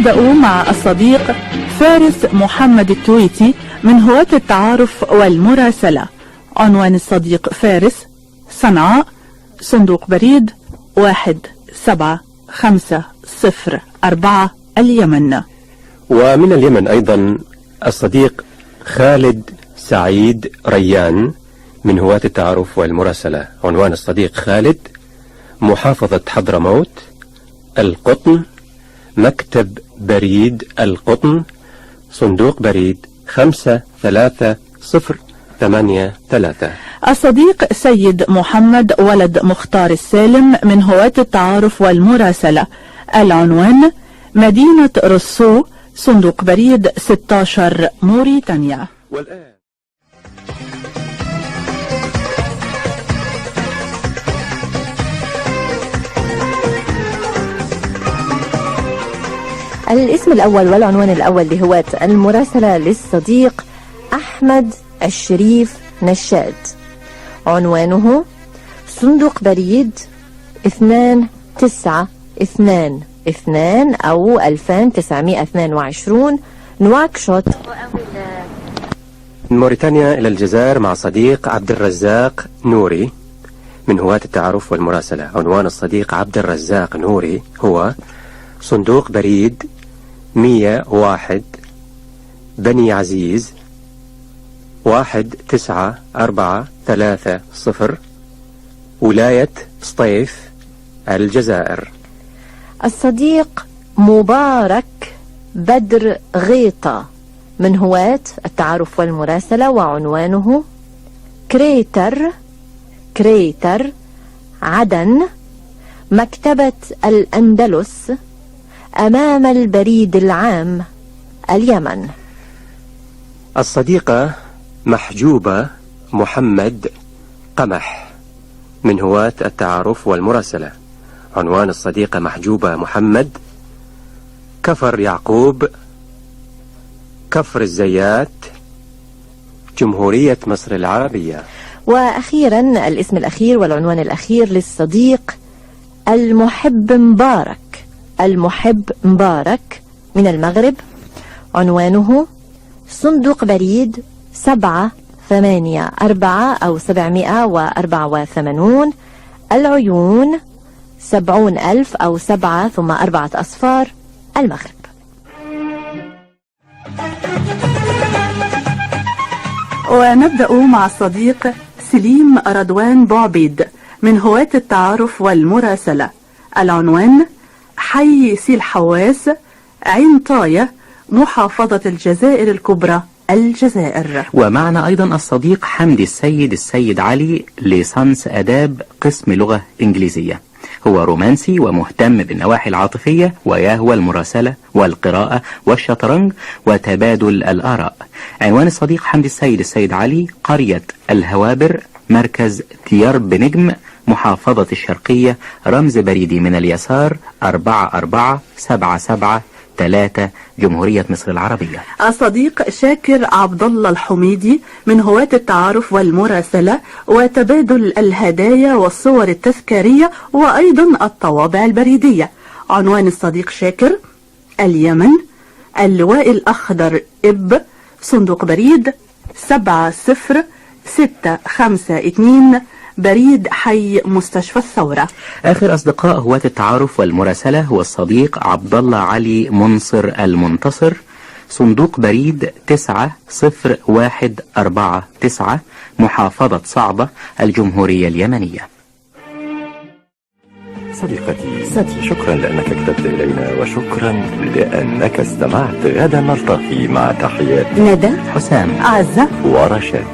ونبدأ مع الصديق فارس محمد التويتي من هواة التعارف والمراسلة. عنوان الصديق فارس: صنعاء، صندوق بريد 17504 اليمن. ومن اليمن أيضا الصديق خالد سعيد ريان من هواة التعارف والمراسلة. عنوان الصديق خالد: محافظة حضرموت، القطن، مكتب بريد القطن، صندوق بريد 53083. الصديق سيد محمد ولد مختار السالم من هواة التعارف والمراسلة. العنوان: مدينة رسو، صندوق بريد 16 موريتانيا. والآن الاسم الأول والعنوان الأول لهواة المراسلة للصديق أحمد الشريف نشاد. عنوانه: صندوق بريد 2922 أو 2922 نواكشوط. من موريتانيا إلى الجزائر مع صديق عبد الرزاق نوري من هواة التعارف والمراسلة. عنوان الصديق عبد الرزاق نوري هو صندوق بريد 101 بني عزيز 19430 ولاية سطيف الجزائر. الصديق مبارك بدر غيطة من هواة التعارف والمراسلة. وعنوانه: كريتر عدن، مكتبة الأندلس، أمام البريد العام اليمن. الصديقة محجوبة محمد قمح من هواة التعارف والمراسلة. عنوان الصديقة محجوبة محمد: كفر يعقوب، كفر الزيات، جمهورية مصر العربية. وأخيرا الاسم الأخير والعنوان الأخير للصديق المحب مبارك من المغرب. عنوانه: صندوق بريد 784 أو 784 العيون، 70,000 أو 7 ثم 4 أصفار المغرب. ونبدأ مع الصديق سليم رضوان بوعبيد من هواة التعارف والمراسلة. العنوان: حي سي الحواس، عين طاية، محافظة الجزائر الكبرى الجزائر. ومعنا أيضا الصديق حمدي السيد علي، ليسانس آداب قسم لغة إنجليزية. هو رومانسي ومهتم بالنواحي العاطفية ويهوى المراسلة والقراءة والشطرنج وتبادل الآراء. عنوان الصديق حمدي السيد علي: قرية الهوابر، مركز تيارب نجم، محافظة الشرقية، رمز بريدي من اليسار 44773 جمهورية مصر العربية. الصديق شاكر عبد الله الحميدي من هواة التعارف والمراسلة وتبادل الهدايا والصور التذكارية وأيضا الطوابع البريدية. عنوان الصديق شاكر: اليمن، اللواء الأخضر إب، صندوق بريد 70652 بريد حي مستشفى الثورة. آخر أصدقاء هواة التعارف والمراسلة هو الصديق عبد الله علي منصر المنتصر، صندوق بريد 90149 محافظة صعبة الجمهورية اليمنية. صديقتي، شكرا لأنك كتبت إلينا وشكرا لأنك استمعت. غدا نلتقي، مع تحيات ندى، حسام، عزة ورشاد.